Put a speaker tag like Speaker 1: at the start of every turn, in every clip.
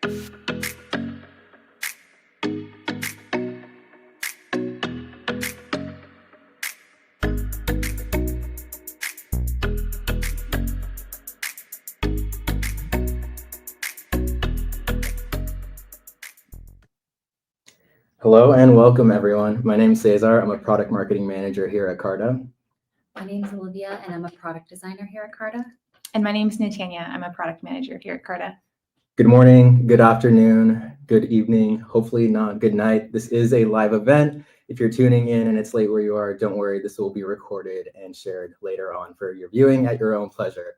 Speaker 1: Hello and welcome, everyone. My name is Cesar. I'm a product marketing manager here at Carta.
Speaker 2: My name is Olivia, and I'm a product designer here at Carta.
Speaker 3: And my name is Natanya. I'm a product manager here at Carta.
Speaker 1: Good morning, good afternoon, good evening, hopefully not good night. This is a live event. If you're tuning in and it's late where you are, don't worry, this will be recorded and shared later on for your viewing at your own pleasure.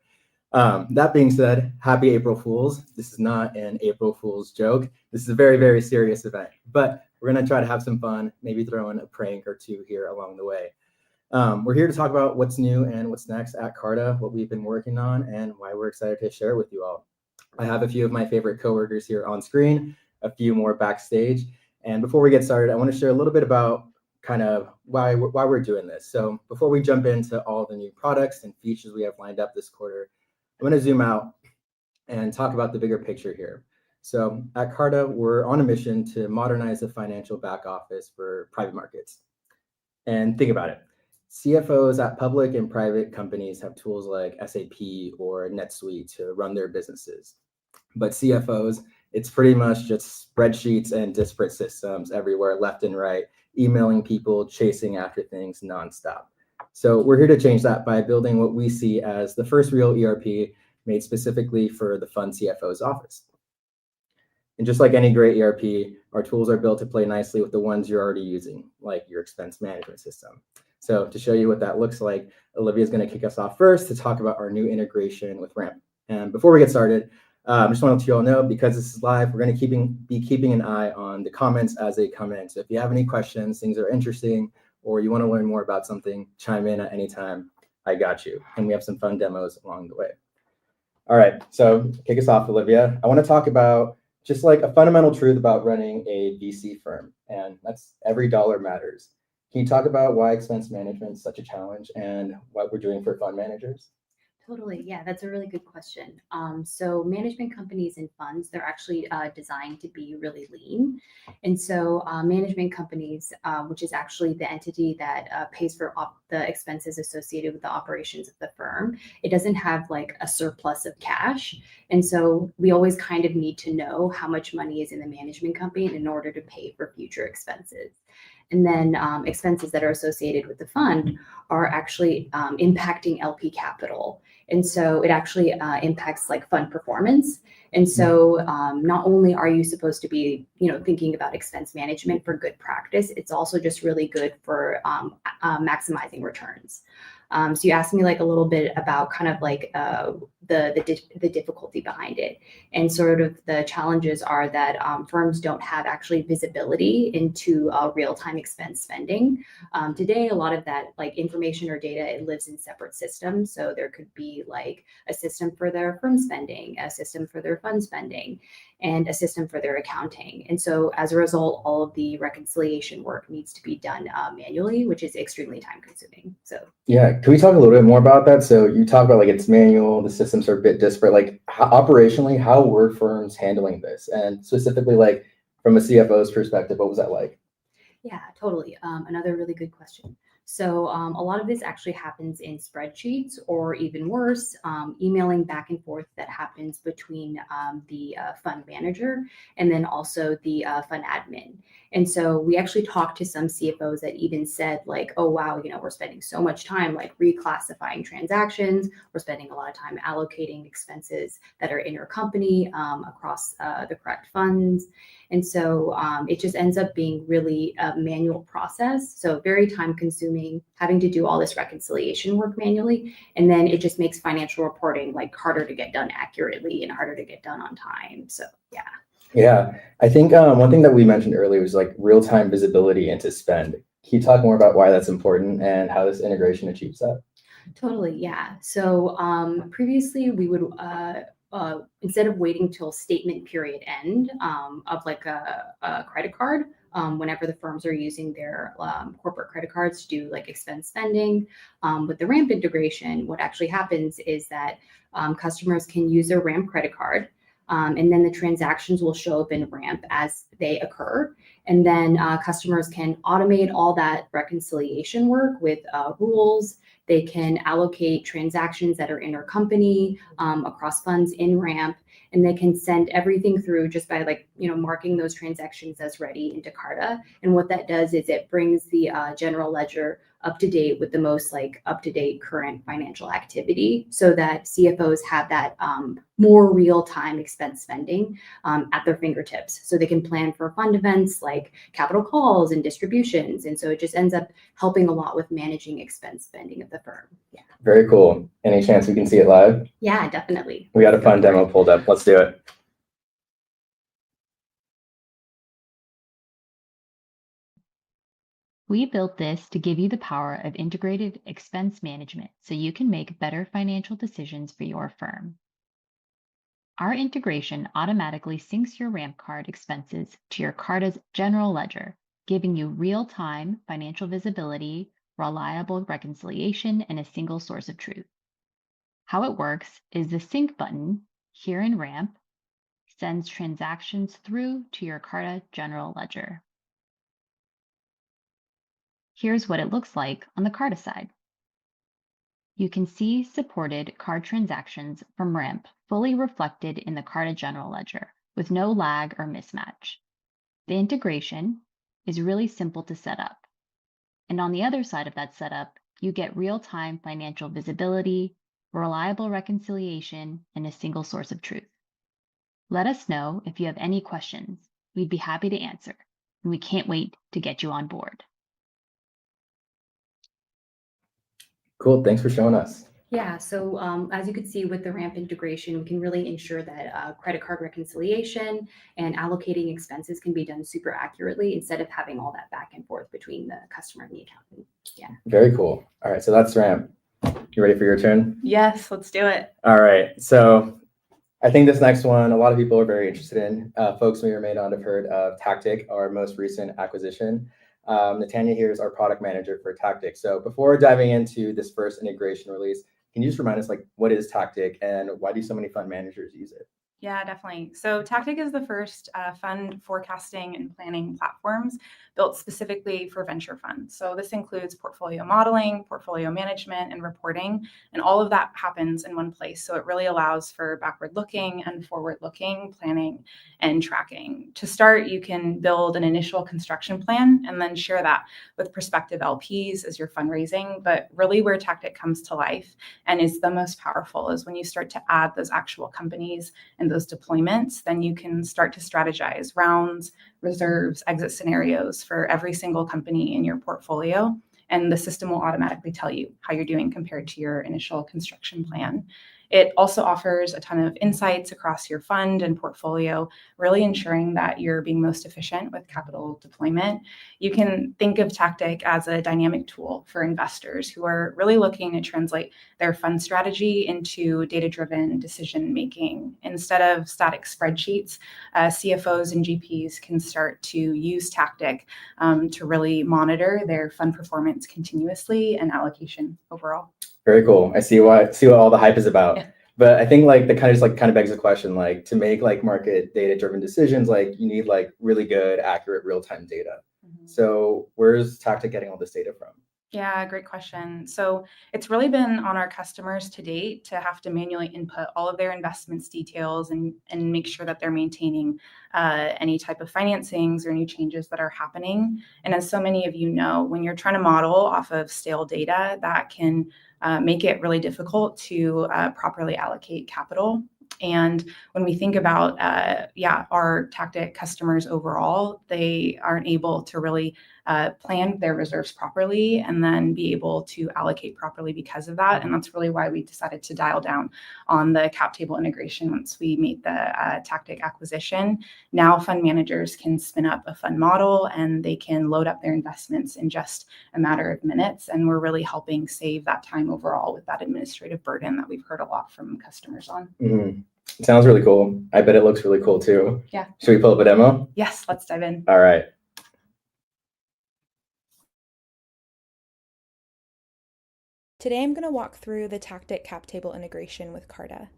Speaker 1: That being said, happy April Fools. This is not an April Fool's joke. This is a very, very serious event, but we're going to try to have some fun, maybe throw in a prank or two here along the way. We're here to talk about what's new and what's next at Carta, what we've been working on, and why we're excited to share with you all. I have a few of my favorite coworkers here on screen, a few more backstage. And before we get started, I want to share a little bit about kind of why we're doing this. So before we jump into all the new products and features we have lined up this quarter, I'm going to zoom out and talk about the bigger picture here. So at Carta, we're on a mission to modernize the financial back office for private markets. And think about it. CFOs at public and private companies have tools like SAP or NetSuite to run their businesses. But CFOs, it's pretty much just spreadsheets and disparate systems everywhere, left and right, emailing people, chasing after things nonstop. So we're here to change that by building what we see as the first real ERP made specifically for the fund CFO's office. And just like any great ERP, our tools are built to play nicely with the ones you're already using, like your expense management system. So to show you what that looks like, Olivia is going to kick us off first to talk about our new integration with Ramp. And before we get started, I just want to let you all know, because this is live, we're going to be keeping an eye on the comments as they come in. So if you have any questions, things are interesting, or you want to learn more about something, chime in at any time. I got you. And we have some fun demos along the way. All right, so kick us off, Olivia. I want to talk about just like a fundamental truth about running a VC firm, and that's every dollar matters. Can you talk about why expense management is such a challenge and what we're doing for fund managers?
Speaker 2: Totally. Yeah, that's a really good question. So management companies and funds, they're actually designed to be really lean. And so management companies, which is actually the entity that pays for the expenses associated with the operations of the firm, it doesn't have like a surplus of cash. And so we always kind of need to know how much money is in the management company in order to pay for future expenses. And then expenses that are associated with the fund are actually impacting LP capital. And so it actually impacts like fund performance. And so not only are you supposed to be, thinking about expense management for good practice, it's also just really good for maximizing returns. So you asked me like a little bit about kind of like the difficulty behind it, and sort of the challenges are that firms don't have actually visibility into real-time expense spending. Today, a lot of that like information or data, it lives in separate systems. So there could be like a system for their firm spending, a system for their fund spending, and a system for their accounting. And so as a result, all of the reconciliation work needs to be done manually, which is extremely time consuming. So
Speaker 1: yeah, can we talk a little bit more about that? So you talk about like it's manual, the systems are a bit disparate. Like operationally, how were firms handling this? And specifically like from a CFO's perspective, what was that like?
Speaker 2: Yeah, totally. Another really good question. So a lot of this actually happens in spreadsheets, or even worse, emailing back and forth that happens between the fund manager and then also the fund admin. And so we actually talked to some CFOs that even said like, oh, wow, we're spending so much time like reclassifying transactions. We're spending a lot of time allocating expenses that are intercompany across the correct funds. And so it just ends up being really a manual process. So very time consuming, having to do all this reconciliation work manually. And then it just makes financial reporting like harder to get done accurately and harder to get done on time. So yeah.
Speaker 1: Yeah, I think one thing that we mentioned earlier was like real-time visibility into spend. Can you talk more about why that's important and how this integration achieves that?
Speaker 2: Totally, yeah. So previously we would, instead of waiting till statement period end of like a credit card, whenever the firms are using their corporate credit cards to do like expense spending, with the Ramp integration, what actually happens is that customers can use their Ramp credit card. And then the transactions will show up in Ramp as they occur. And then customers can automate all that reconciliation work with rules. They can allocate transactions that are intercompany across funds in Ramp, and they can send everything through just by marking those transactions as ready into Carta. And what that does is it brings the general ledger up to date with the most up to date current financial activity, so that CFOs have that more real time expense spending at their fingertips, so they can plan for fund events like capital calls and distributions. And so it just ends up helping a lot with managing expense spending of the firm. Yeah.
Speaker 1: Very cool. Any chance we can see it live?
Speaker 2: Yeah, definitely.
Speaker 1: We got a fun demo pulled up. Let's do it.
Speaker 4: We built this to give you the power of integrated expense management so you can make better financial decisions for your firm. Our integration automatically syncs your Ramp card expenses to your Carta's general ledger, giving you real-time financial visibility, reliable reconciliation, and a single source of truth. How it works is the sync button here in Ramp sends transactions through to your Carta general ledger. Here's what it looks like on the Carta side. You can see supported card transactions from Ramp fully reflected in the Carta general ledger with no lag or mismatch. The integration is really simple to set up. And on the other side of that setup, you get real-time financial visibility, reliable reconciliation, and a single source of truth. Let us know if you have any questions. We'd be happy to answer, and we can't wait to get you on board.
Speaker 1: Cool. Thanks for showing us.
Speaker 2: Yeah, so as you can see with the Ramp integration, we can really ensure that credit card reconciliation and allocating expenses can be done super accurately instead of having all that back and forth between the customer and the accountant. Yeah.
Speaker 1: Very cool. All right, so that's Ramp. You ready for your turn?
Speaker 3: Yes, let's do it.
Speaker 1: All right, so I think this next one, a lot of people are very interested in. Folks may or may not have heard of Tactyc, our most recent acquisition. Natanya here is our product manager for Tactyc. So before diving into this first integration release, can you just remind us, what is Tactyc and why do so many fund managers use it?
Speaker 3: Yeah, definitely. So Tactyc is the first fund forecasting and planning platforms built specifically for venture funds. So this includes portfolio modeling, portfolio management, and reporting, and all of that happens in one place. So it really allows for backward-looking and forward-looking planning and tracking. To start, you can build an initial construction plan and then share that with prospective LPs as you're fundraising. But really where Tactyc comes to life and is the most powerful is when you start to add those actual companies and those deployments, then you can start to strategize rounds, reserves, exit scenarios for every single company in your portfolio. And the system will automatically tell you how you're doing compared to your initial construction plan. It also offers a ton of insights across your fund and portfolio, really ensuring that you're being most efficient with capital deployment. You can think of Tactyc as a dynamic tool for investors who are really looking to translate their fund strategy into data-driven decision-making. Instead of static spreadsheets, CFOs and GPs can start to use Tactyc to really monitor their fund performance continuously and allocation overall.
Speaker 1: Very cool. I see what all the hype is about. Yeah. But I think the kind of begs the question, to make market data driven decisions, you need really good, accurate, real-time data. Mm-hmm. So where's Tactyc getting all this data from?
Speaker 3: Yeah, great question. So it's really been on our customers to date to have to manually input all of their investments details and make sure that they're maintaining any type of financings or new changes that are happening. And as so many of you know, when you're trying to model off of stale data, that can make it really difficult to properly allocate capital. And when we think about, our Tactyc customers overall, they aren't able to really plan their reserves properly and then be able to allocate properly because of that. And that's really why we decided to dial down on the cap table integration once we made the Tactyc acquisition. Now fund managers can spin up a fund model and they can load up their investments in just a matter of minutes. And we're really helping save that time overall with that administrative burden that we've heard a lot from customers on.
Speaker 1: Mm-hmm. It sounds really cool. I bet it looks really cool too.
Speaker 3: Yeah.
Speaker 1: Should we pull up a demo?
Speaker 3: Yes, let's dive in.
Speaker 1: All right.
Speaker 5: Today I'm going to walk through the Tactyc cap table integration with Carta.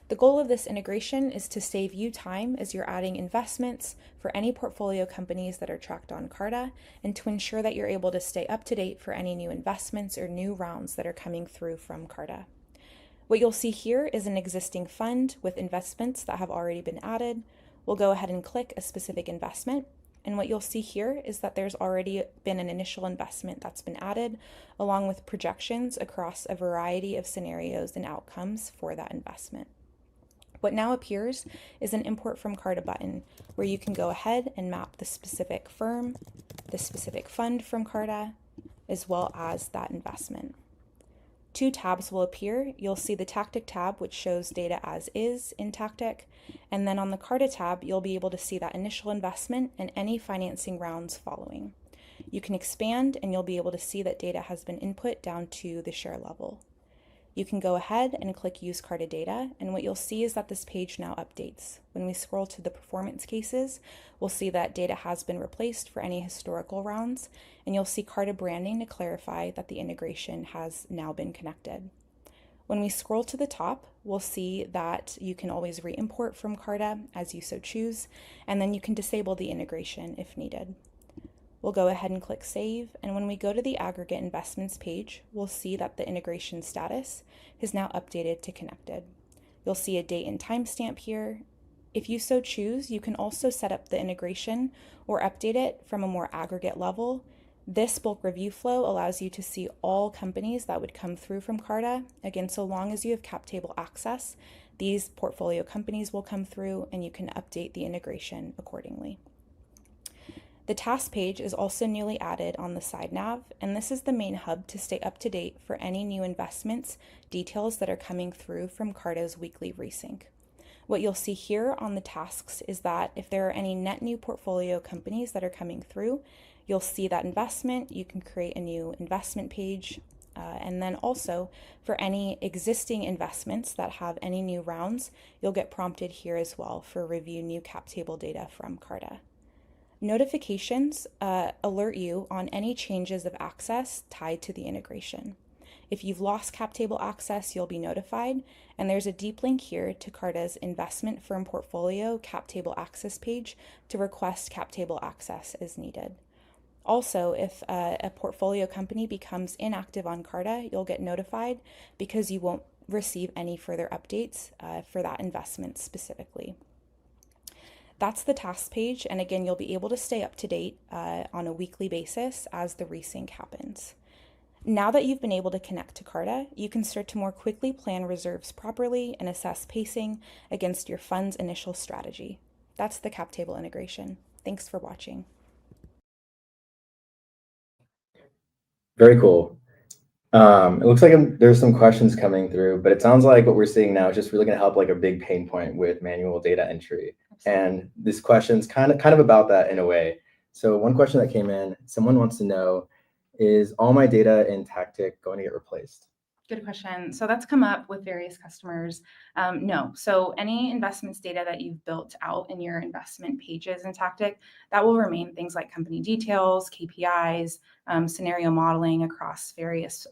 Speaker 3: The goal of this integration is to save you time as you're adding investments for any portfolio companies that are tracked on Carta, and to ensure that you're able to stay up to date for any new investments or new rounds that are coming through from Carta. What you'll see here is an existing fund with investments that have already been added. We'll go ahead and click a specific investment. And what you'll see here is that there's already been an initial investment that's been added, along with projections across a variety of scenarios and outcomes for that investment. What now appears is an import from Carta button, where you can go ahead and map the specific firm, the specific fund from Carta, as well as that investment. Two tabs will appear. You'll see the Tactyc tab, which shows data as is in Tactyc, and then on the Carta tab, you'll be able to see that initial investment and any financing rounds following. You can expand and you'll be able to see that data has been input down to the share level. You can go ahead and click Use Carta Data, and what you'll see is that this page now updates. When we scroll to the performance cases, we'll see that data has been replaced for any historical rounds, and you'll see Carta branding to clarify that the integration has now been connected. When we scroll to the top, we'll see that you can always re-import from Carta as you so choose, and then you can disable the integration if needed. We'll go ahead and click Save, and when we go to the Aggregate Investments page, we'll see that the integration status is now updated to Connected. You'll see a date and timestamp here. If you so choose, you can also set up the integration or update it from a more aggregate level. This bulk review flow allows you to see all companies that would come through from Carta. Again, so long as you have cap table access, these portfolio companies will come through and you can update the integration accordingly. The task page is also newly added on the side nav, and this is the main hub to stay up to date for any new investments details that are coming through from Carta's weekly resync. What you'll see here on the tasks is that if there are any net new portfolio companies that are coming through, you'll see that investment. You can create a new investment page, and then also for any existing investments that have any new rounds, you'll get prompted here as well for review new cap table data from Carta. Notifications alert you on any changes of access tied to the integration. If you've lost cap table access, you'll be notified, and there's a deep link here to Carta's investment firm portfolio cap table access page to request cap table access as needed. Also, if a portfolio company becomes inactive on Carta, you'll get notified because you won't receive any further updates for that investment specifically. That's the task page, and again, you'll be able to stay up to date on a weekly basis as the resync happens. Now that you've been able to connect to Carta, you can start to more quickly plan reserves properly and assess pacing against your fund's initial strategy. That's the cap table integration. Thanks for watching.
Speaker 1: Very cool. It looks like there's some questions coming through, but it sounds like what we're seeing now is just really going to help like a big pain point with manual data entry. And this question's kind of about that in a way. So one question that came in, someone wants to know, is all my data in Tactyc going to get replaced?
Speaker 3: Good question. So that's come up with various customers. No. So any investments data that you've built out in your investment pages in Tactyc, that will remain things like company details, KPIs, scenario modeling across various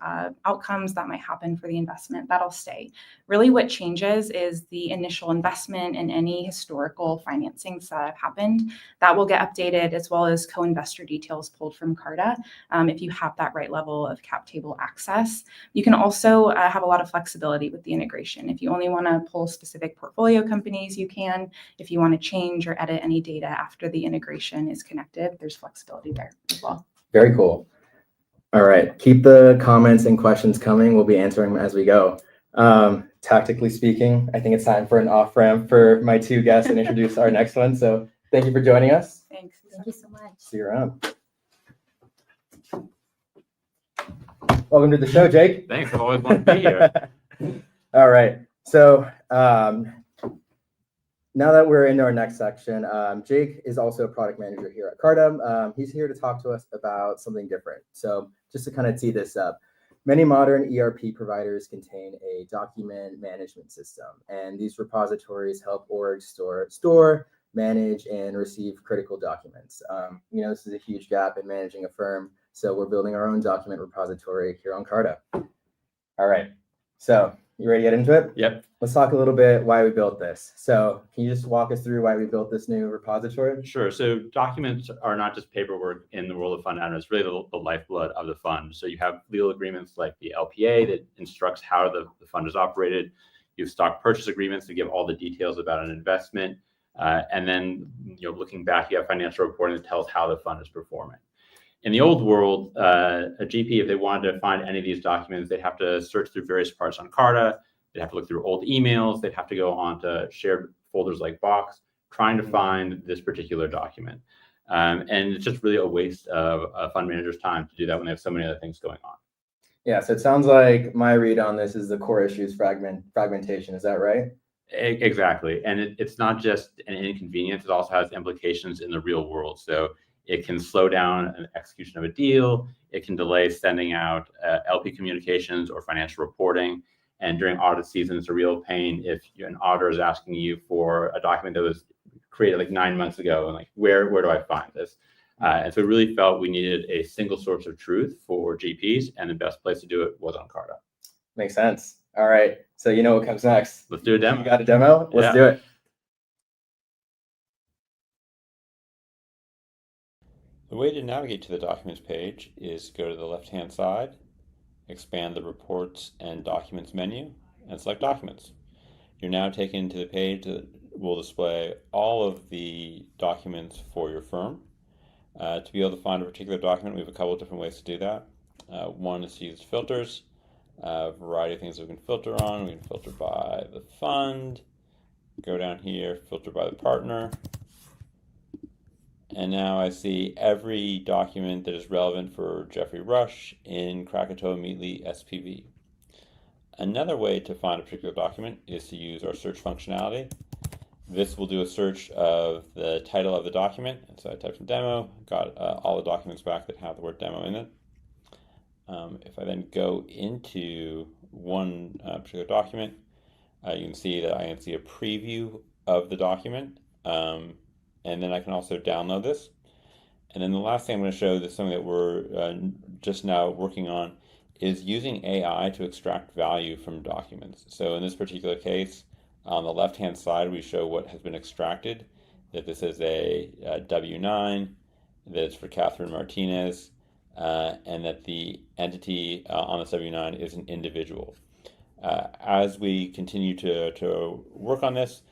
Speaker 3: outcomes that might happen for the investment. That'll stay. Really what changes is the initial investment and any historical financings that have happened. That will get updated, as well as co-investor details pulled from Carta if you have that right level of cap table access. You can also have a lot of flexibility with the integration. If you only want to pull specific portfolio companies, you can. If you want to change or edit any data after the integration is connected, there's flexibility there as well.
Speaker 1: Very cool. All right, keep the comments and questions coming. We'll be answering them as we go. Tactically speaking, I think it's time for an off-ramp for my two guests and introduce our next one. So thank you for joining us.
Speaker 3: Thanks.
Speaker 2: Thank you so much.
Speaker 1: See you around. Welcome to the show, Jake.
Speaker 5: Thanks. I've always wanted to be here.
Speaker 1: All right. So now that we're in our next section, Jake is also a product manager here at Carta. He's here to talk to us about something different. So just to kind of tee this up, many modern ERP providers contain a document management system, and these repositories help orgs store, manage, and receive critical documents. This is a huge gap in managing a firm, so we're building our own document repository here on Carta. All right. So You ready to get into it?
Speaker 5: Yep.
Speaker 1: Let's talk a little bit why we built this. So can you just walk us through why we built this new repository?
Speaker 5: Sure. So documents are not just paperwork in the world of fund admin. It's really the lifeblood of the fund. So you have legal agreements like the LPA that instructs how the fund is operated. You have stock purchase agreements that give all the details about an investment. And then, looking back, you have financial reporting that tells how the fund is performing. In the old world, a GP, if they wanted to find any of these documents, they'd have to search through various parts on Carta. They'd have to look through old emails. They'd have to go onto shared folders like Box, trying to find this particular document. And it's just really a waste of a fund manager's time to do that when they have so many other things going on.
Speaker 1: Yeah, so it sounds like my read on this is the core issue is fragmentation. Is that right?
Speaker 5: Exactly. And it's not just an inconvenience. It also has implications in the real world. So it can slow down an execution of a deal. It can delay sending out LP communications or financial reporting. And during audit season, it's a real pain if an auditor is asking you for a document that was created like 9 months ago, and like, where do I find this? And so we really felt we needed a single source of truth for GPs, and the best place to do it was on Carta.
Speaker 1: Makes sense. All right. So you know what comes next.
Speaker 5: Let's do a demo.
Speaker 1: You got a demo? Let's do it.
Speaker 6: The way to navigate to the Documents page is go to the left-hand side, expand the Reports and Documents menu, and select Documents. You're now taken to the page that will display all of the documents for your firm. To be able to find a particular document, we have a couple of different ways to do that. One is to use filters. A variety of things we can filter on. We can filter by the fund, go down here, filter by the partner. And now I see every document that is relevant for Jeffrey Rush in Krakatoa Meatley SPV. Another way to find a particular document is to use our search functionality. This will do a search of the title of the document. And so I typed in demo, got all the documents back that have the word demo in it. If I then go into one particular document, you can see that I can see a preview of the document. And then I can also download this. And then the last thing I'm going to show is something that we're just now working on is using AI to extract value from documents. So in this particular case, on the left-hand side, we show what has been extracted, that this is a W-9, that it's for Catherine Martinez, and that the entity on this W-9 is an individual. As we continue to work on this,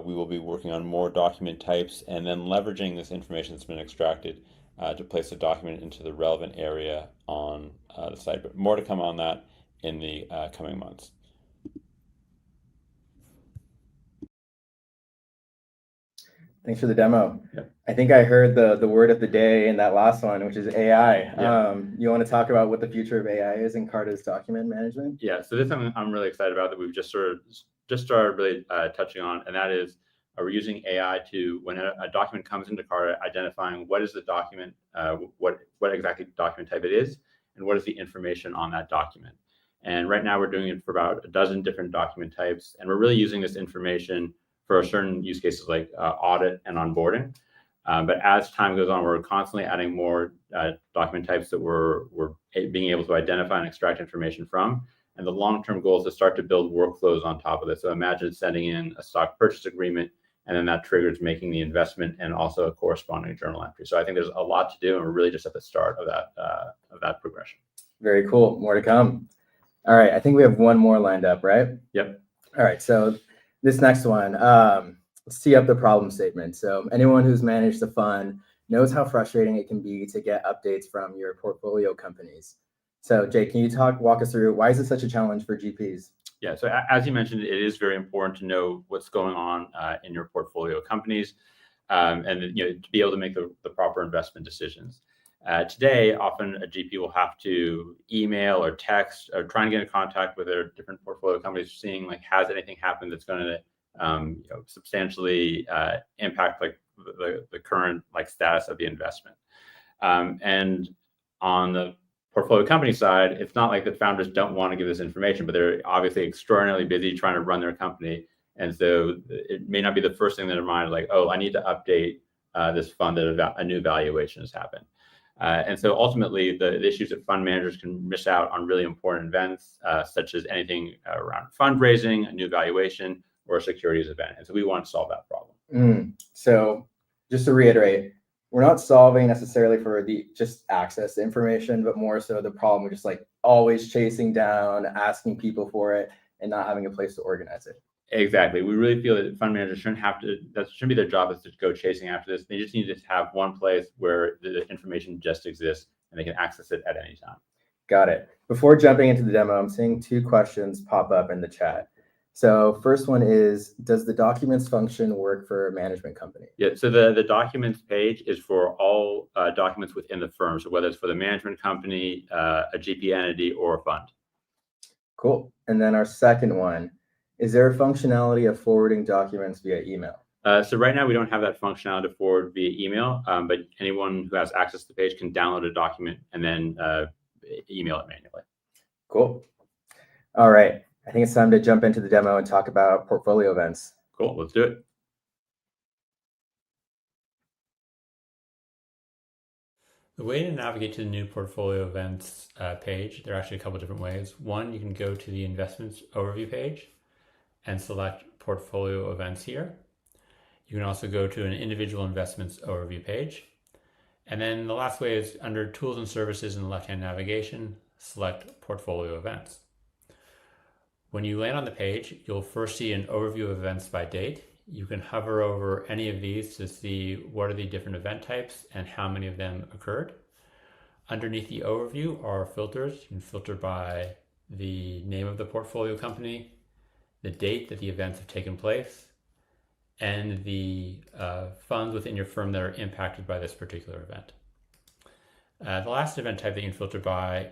Speaker 6: we will be working on more document types and then leveraging this information that's been extracted to place a document into the relevant area on the site. But more to come on that in the coming months.
Speaker 1: Thanks for the demo.
Speaker 5: Yep.
Speaker 1: I think I heard the word of the day in that last one, which is AI.
Speaker 5: Yeah.
Speaker 1: You want to talk about what the future of AI is in Carta's document management?
Speaker 5: Yeah, so this is something I'm really excited about that we've just started really touching on, and that is we're using AI to, when a document comes into Carta, identifying what is the document, what exactly document type it is, and what is the information on that document. And right now we're doing it for about a dozen different document types, and we're really using this information for certain use cases like audit and onboarding. But as time goes on, we're constantly adding more document types that we're being able to identify and extract information from. And the long-term goal is to start to build workflows on top of this. So imagine sending in a stock purchase agreement, and then that triggers making the investment and also a corresponding journal entry. So I think there's a lot to do, and we're really just at the start of that progression.
Speaker 1: Very cool. More to come. All right. I think we have one more lined up, right?
Speaker 5: Yep.
Speaker 1: All right. So this next one, let's tee up the problem statement. So anyone who's managed a fund knows how frustrating it can be to get updates from your portfolio companies. So Jake, can you walk us through why is it such a challenge for GPs?
Speaker 5: Yeah, so as you mentioned, it is very important to know what's going on in your portfolio companies, and to be able to make the proper investment decisions. Today, often a GP will have to email or text or try and get in contact with their different portfolio companies, seeing like has anything happened that's going to substantially impact like the current like status of the investment. And on the portfolio company side, it's not like the founders don't want to give this information, but they're obviously extraordinarily busy trying to run their company. And so it may not be the first thing in their mind, like, oh, I need to update this fund that a new valuation has happened. And so ultimately, the issues that fund managers can miss out on really important events, such as anything around fundraising, a new valuation, or a securities event. And so we want to solve that problem.
Speaker 1: So just to reiterate, we're not solving necessarily for the just access to information, but more so the problem of just like always chasing down, asking people for it, and not having a place to organize it.
Speaker 5: Exactly. We really feel that fund managers that shouldn't be their job is to go chasing after this. They just need to have one place where the information just exists and they can access it at any time.
Speaker 1: Got it. Before jumping into the demo, I'm seeing 2 questions pop up in the chat. So first one is, does the documents function work for a management company?
Speaker 5: Yeah, so the documents page is for all documents within the firm. So whether it's for the management company, a GP entity, or a fund.
Speaker 1: Cool. And then our second one, is there a functionality of forwarding documents via email?
Speaker 5: So right now we don't have that functionality to forward via email, but anyone who has access to the page can download a document and then email it manually.
Speaker 1: Cool. All right. I think it's time to jump into the demo and talk about portfolio events.
Speaker 5: Cool. Let's do it.
Speaker 6: The way to navigate to the new portfolio events page, there are actually a couple different ways. One, you can go to the investments overview page and select portfolio events here. You can also go to an individual investments overview page. And then the last way is under tools and services in the left-hand navigation, select portfolio events. When you land on the page, you'll first see an overview of events by date. You can hover over any of these to see what are the different event types and how many of them occurred. Underneath the overview are filters. You can filter by the name of the portfolio company, the date that the events have taken place, and the funds within your firm that are impacted by this particular event. The last event type that you can filter by,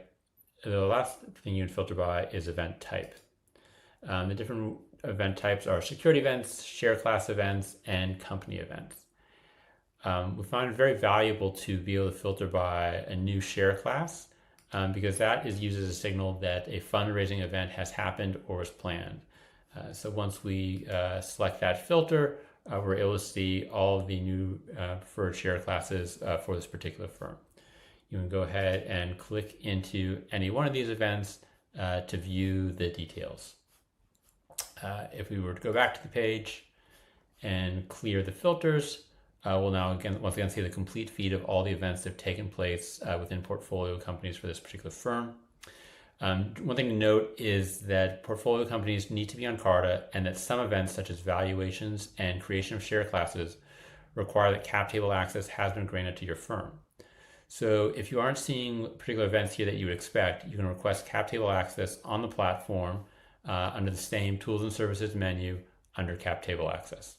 Speaker 6: the last thing you can filter by is event type. The different event types are security events, share class events, and company events. We find it very valuable to be able to filter by a new share class because that is used as a signal that a fundraising event has happened or is planned. So once we select that filter, we're able to see all of the new preferred share classes for this particular firm. You can go ahead and click into any one of these events to view the details. If we were to go back to the page and clear the filters, we'll now once again see the complete feed of all the events that have taken place within portfolio companies for this particular firm. One thing to note is that portfolio companies need to be on Carta and that some events such as valuations and creation of share classes require that cap table access has been granted to your firm. So if you aren't seeing particular events here that you would expect, you can request cap table access on the platform under the same tools and services menu under cap table access.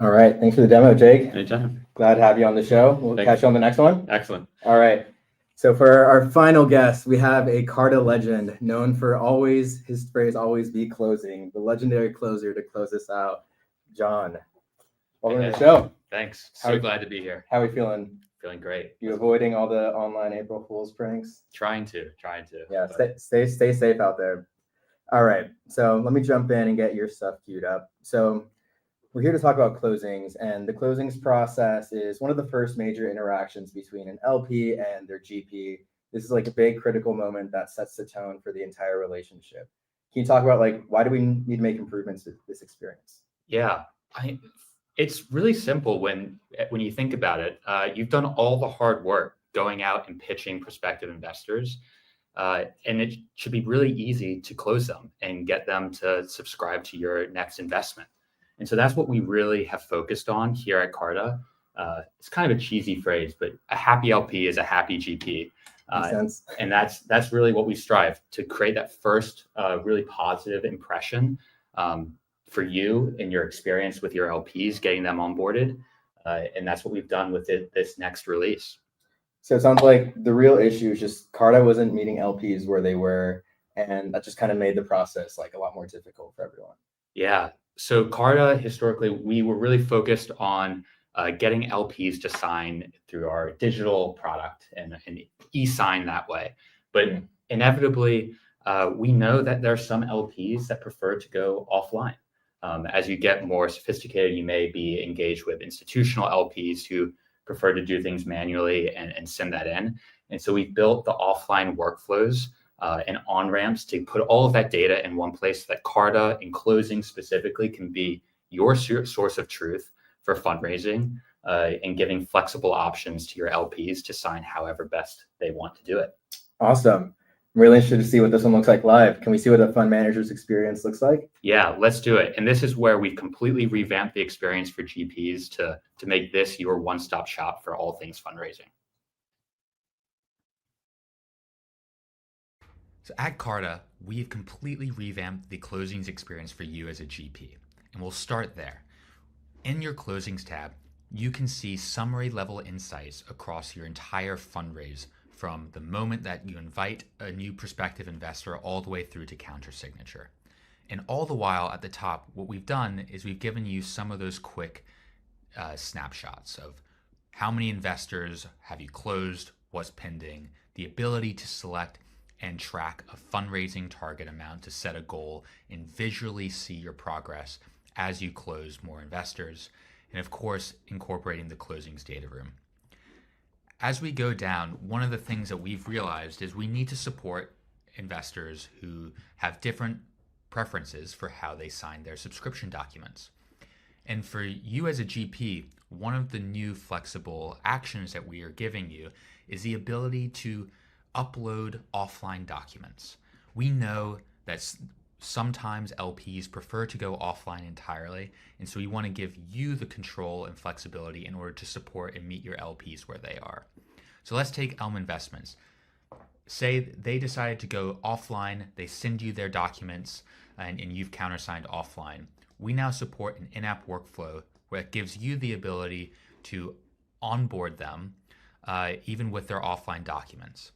Speaker 1: All right. Thanks for the demo, Jake.
Speaker 5: Anytime.
Speaker 1: Glad to have you on the show. We'll catch you on the next one.
Speaker 5: Excellent.
Speaker 1: All right. So for our final guest, we have a Carta legend known for his phrase always be closing, the legendary closer to close us out, John. Welcome to the show.
Speaker 7: Thanks.
Speaker 1: How
Speaker 7: So glad to be here.
Speaker 1: How are we feeling?
Speaker 7: Feeling great.
Speaker 1: You avoiding all the online April Fool's pranks?
Speaker 7: Trying to.
Speaker 1: Yeah,
Speaker 7: but
Speaker 1: stay safe out there. All right. So let me jump in and get your stuff queued up. So we're here to talk about closings, and the closings process is one of the first major interactions between an LP and their GP. This is like a big critical moment that sets the tone for the entire relationship. Can you talk about like why do we need to make improvements to this experience?
Speaker 7: Yeah, it's really simple when you think about it. You've done all the hard work going out and pitching prospective investors, and it should be really easy to close them and get them to subscribe to your next investment. And so that's what we really have focused on here at Carta. It's kind of a cheesy phrase, but a happy LP is a happy GP.
Speaker 1: Makes sense.
Speaker 7: And that's really what we strive to create, that first really positive impression for you and your experience with your LPs, getting them onboarded. And that's what we've done with this next release.
Speaker 1: So it sounds like the real issue is just Carta wasn't meeting LPs where they were, and that just kind of made the process like a lot more difficult for everyone.
Speaker 7: Yeah. So Carta, historically, we were really focused on getting LPs to sign through our digital product and e-sign that way. But inevitably, we know that there are some LPs that prefer to go offline. As you get more sophisticated, you may be engaged with institutional LPs who prefer to do things manually and send that in. And so we've built the offline workflows and on-ramps to put all of that data in one place so that Carta and closing specifically can be your source of truth for fundraising and giving flexible options to your LPs to sign however best they want to do it.
Speaker 1: Awesome. I'm really interested to see what this one looks like live. Can we see what a fund manager's experience looks like?
Speaker 7: Yeah, let's do it. And this is where we've completely revamped the experience for GPs to make this your one-stop shop for all things fundraising.
Speaker 8: So at Carta, we've completely revamped the closings experience for you as a GP, and we'll start there. In your closings tab, you can see summary level insights across your entire fundraise from the moment that you invite a new prospective investor all the way through to counter signature. And all the while at the top, what we've done is we've given you some of those quick snapshots of how many investors have you closed, what's pending, the ability to select and track a fundraising target amount to set a goal and visually see your progress as you close more investors, and of course, incorporating the closings data room. As we go down, one of the things that we've realized is we need to support investors who have different preferences for how they sign their subscription documents. And for you as a GP, one of the new flexible actions that we are giving you is the ability to upload offline documents. We know that sometimes LPs prefer to go offline entirely, and so we want to give you the control and flexibility in order to support and meet your LPs where they are. So let's take Elm Investments. Say they decided to go offline, they send you their documents, and you've countersigned offline. We now support an in-app workflow where it gives you the ability to onboard them even with their offline documents.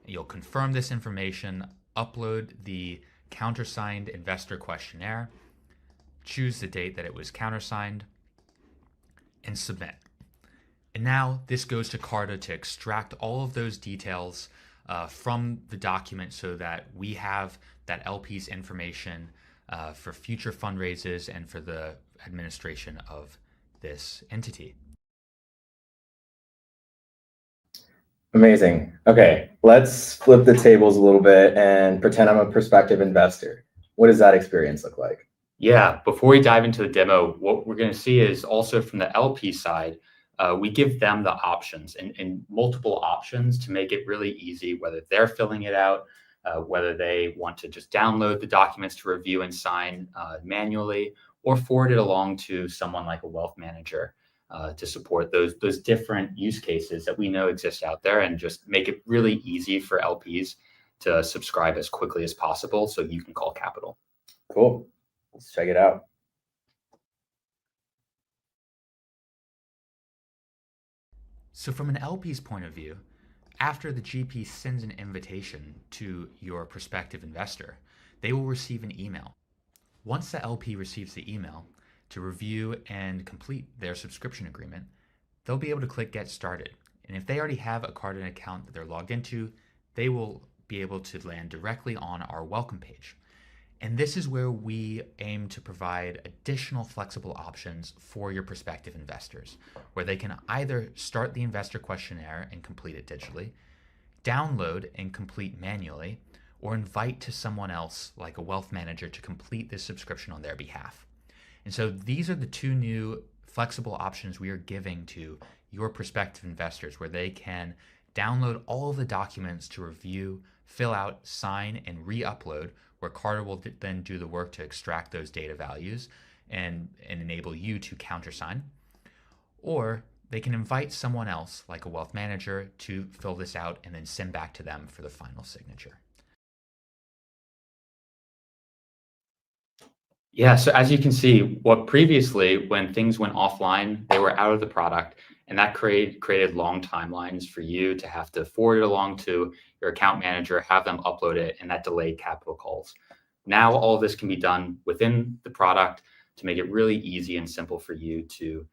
Speaker 8: You'll confirm this information, upload the countersigned investor questionnaire, choose the date that it was countersigned, and submit. And now this goes to Carta to extract all of those details from the document so that we have that LP's information for future fundraisers and for the administration of this entity.
Speaker 1: Amazing. Okay, let's flip the tables a little bit and pretend I'm a prospective investor. What does that experience look like?
Speaker 7: Yeah, before we dive into the demo, what we're going to see is also from the LP side, we give them the options and multiple options to make it really easy, whether they're filling it out, whether they want to just download the documents to review and sign manually, or forward it along to someone like a wealth manager to support those different use cases that we know exist out there, and just make it really easy for LPs to subscribe as quickly as possible so you can call capital.
Speaker 1: Cool. Let's check it out.
Speaker 8: So from an LP's point of view, after the GP sends an invitation to your prospective investor, they will receive an email. Once the LP receives the email to review and complete their subscription agreement, they'll be able to click Get Started. And if they already have a Carta account that they're logged into, they will be able to land directly on our welcome page. And this is where we aim to provide additional flexible options for your prospective investors, where they can either start the investor questionnaire and complete it digitally, download and complete manually, or invite to someone else like a wealth manager to complete this subscription on their behalf. And so these are the two new flexible options we are giving to your prospective investors, where they can download all of the documents to review, fill out, sign, and re-upload, where Carta will then do the work to extract those data values and enable you to countersign. Or they can invite someone else, like a wealth manager, to fill this out and then send back to them for the final signature.
Speaker 7: Yeah, so as you can see, what previously, when things went offline, they were out of the product, and that created long timelines for you to have to forward it along to your account manager, have them upload it, and that delayed capital calls. Now all of this can be done within the product to make it really easy and simple for you to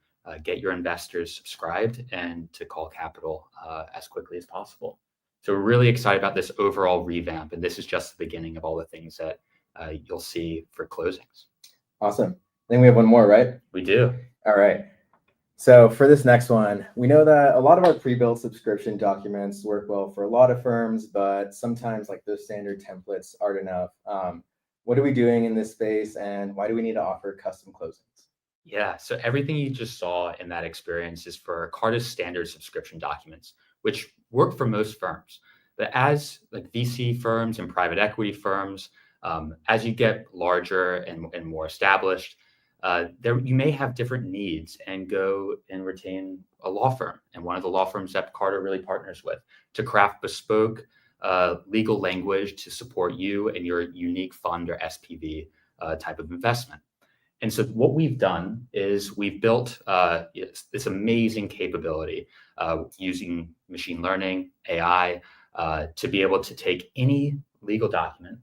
Speaker 7: get your investors subscribed and to call capital as quickly as possible. So we're really excited about this overall revamp, and this is just the beginning of all the things that you'll see for closings.
Speaker 1: Awesome. think we have one more, right?
Speaker 7: We do.
Speaker 1: All right. So for this next one, we know that a lot of our pre-built subscription documents work well for a lot of firms, but sometimes like those standard templates aren't enough. What are we doing in this space, and why do we need to offer custom closings?
Speaker 7: Yeah, so everything you just saw in that experience is for Carta's standard subscription documents, which work for most firms. But as like VC firms and private equity firms, as you get larger and more established, there you may have different needs and go and retain a law firm, and one of the law firms that Carta really partners with to craft bespoke legal language to support you and your unique fund or SPV type of investment. And so what we've done is we've built this amazing capability using machine learning, AI, to be able to take any legal document,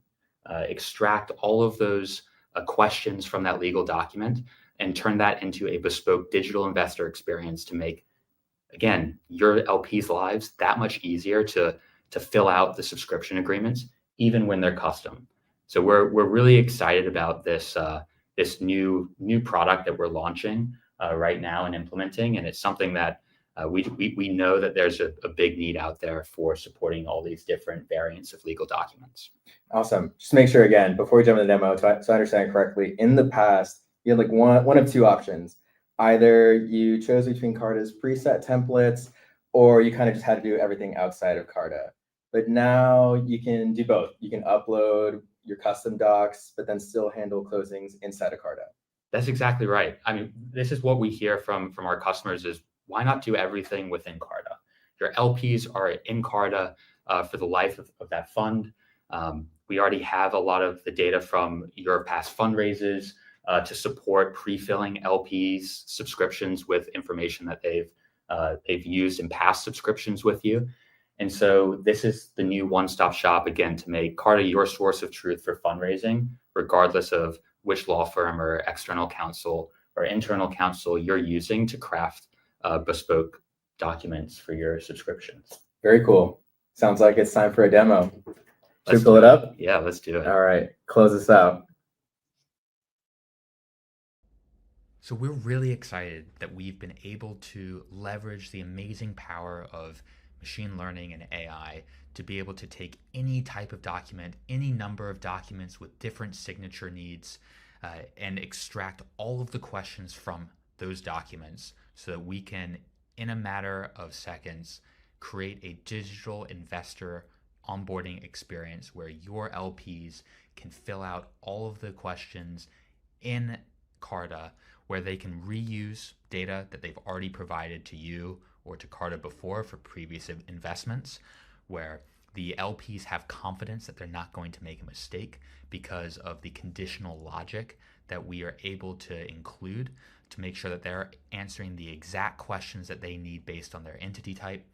Speaker 7: extract all of those questions from that legal document, and turn that into a bespoke digital investor experience to make, again, your LPs' lives that much easier to fill out the subscription agreements, even when they're custom. So we're really excited about this this new product that we're launching right now and implementing, and it's something that we know that there's a big need out there for supporting all these different variants of legal documents.
Speaker 1: Awesome. Just make sure again, before we jump into the demo, so I understand correctly, in the past, you had like one of two options. Either you chose between Carta's preset templates, or you kind of just had to do everything outside of Carta. But now you can do both. You can upload your custom docs, but then still handle closings inside of Carta.
Speaker 7: That's exactly right. I mean, this is what we hear from our customers is, why not do everything within Carta? Your LPs are in Carta for the life of that fund. We already have a lot of the data from your past fundraisers to support pre-filling LPs subscriptions with information that they've used in past subscriptions with you. And so this is the new one-stop shop, again, to make Carta your source of truth for fundraising, regardless of which law firm or external counsel or internal counsel you're using to craft bespoke documents for your subscriptions.
Speaker 1: Very cool. Sounds like it's time for a demo. Should we
Speaker 7: Let's
Speaker 1: pull
Speaker 7: do
Speaker 1: it up?
Speaker 7: Yeah, let's do it.
Speaker 1: All right, close this out.
Speaker 8: So we're really excited that we've been able to leverage the amazing power of machine learning and AI to be able to take any type of document, any number of documents with different signature needs, and extract all of the questions from those documents so that we can, in a matter of seconds, create a digital investor onboarding experience where your LPs can fill out all of the questions in Carta, where they can reuse data that they've already provided to you or to Carta before for previous investments, where the LPs have confidence that they're not going to make a mistake because of the conditional logic that we are able to include to make sure that they're answering the exact questions that they need based on their entity type.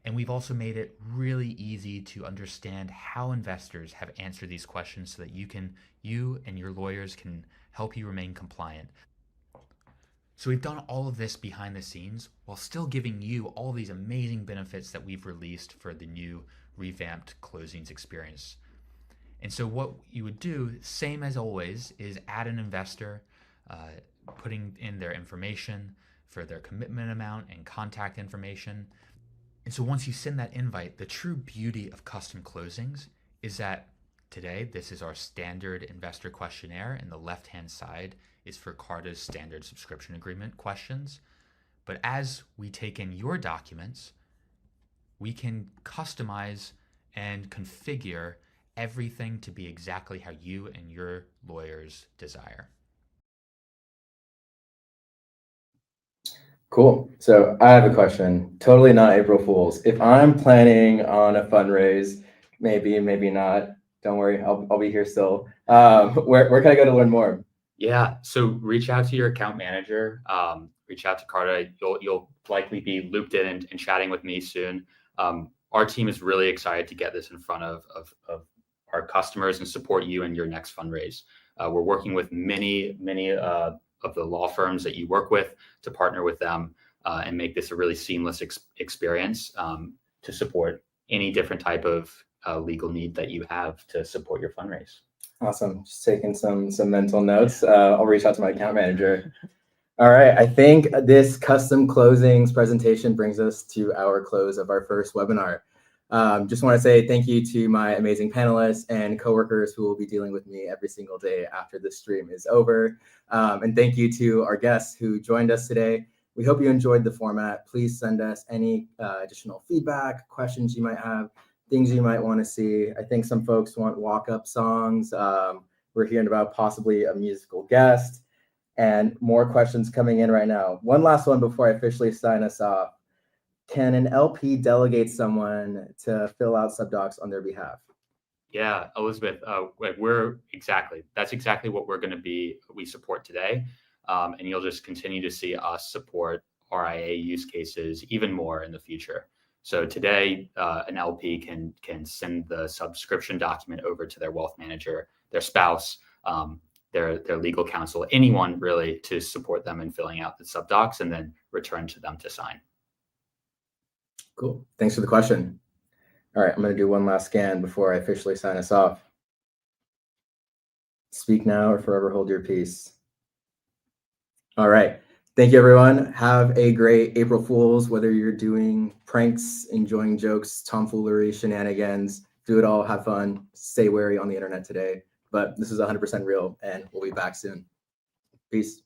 Speaker 8: And we've also made it really easy to understand how investors have answered these questions so that you and your lawyers can help you remain compliant. So we've done all of this behind the scenes while still giving you all these amazing benefits that we've released for the new revamped closings experience. And so what you would do, same as always, is add an investor, putting in their information for their commitment amount and contact information. And so once you send that invite, the true beauty of custom closings is that today, this is our standard investor questionnaire, and the left-hand side is for Carta's standard subscription agreement questions. But as we take in your documents, we can customize and configure everything to be exactly how you and your lawyers desire.
Speaker 1: Cool. So I have a question. Totally not April Fool's. If I'm planning on a fundraise, maybe, maybe not, don't worry, I'll be here still. Where can I go to learn more?
Speaker 7: Yeah, so reach out to your account manager, reach out to Carta. You'll likely be looped in and chatting with me soon. Our team is really excited to get this in front of our customers and support you in your next fundraise. We're working with many of the law firms that you work with to partner with them and make this a really seamless experience to support any different type of legal need that you have to support your fundraise.
Speaker 1: Awesome. Just taking some mental notes. I'll reach out to my account manager. All right. I think this custom closings presentation brings us to our close of our first webinar. Just want to say thank you to my amazing panelists and coworkers who will be dealing with me every single day after this stream is over. And thank you to our guests who joined us today. We hope you enjoyed the format. Please send us any additional feedback, questions you might have, things you might want to see. I think some folks want walk-up songs. We're hearing about possibly a musical guest and more questions coming in right now. One last one before I officially sign us off. Can an LP delegate someone to fill out subdocs on their behalf?
Speaker 7: Yeah, Elizabeth, that's exactly what we support today. And you'll just continue to see us support RIA use cases even more in the future. So today, an LP can send the subscription document over to their wealth manager, their spouse, their legal counsel, anyone really, to support them in filling out the subdocs and then return to them to sign.
Speaker 1: Cool. Thanks for the question. All right, I'm going to do one last scan before I officially sign us off. Speak now or forever hold your peace. All right. Thank you, everyone. Have a great April Fools, whether you're doing pranks, enjoying jokes, tomfoolery, shenanigans, do it all, have fun, stay wary on the internet today. But this is 100% real, and we'll be back soon. Peace.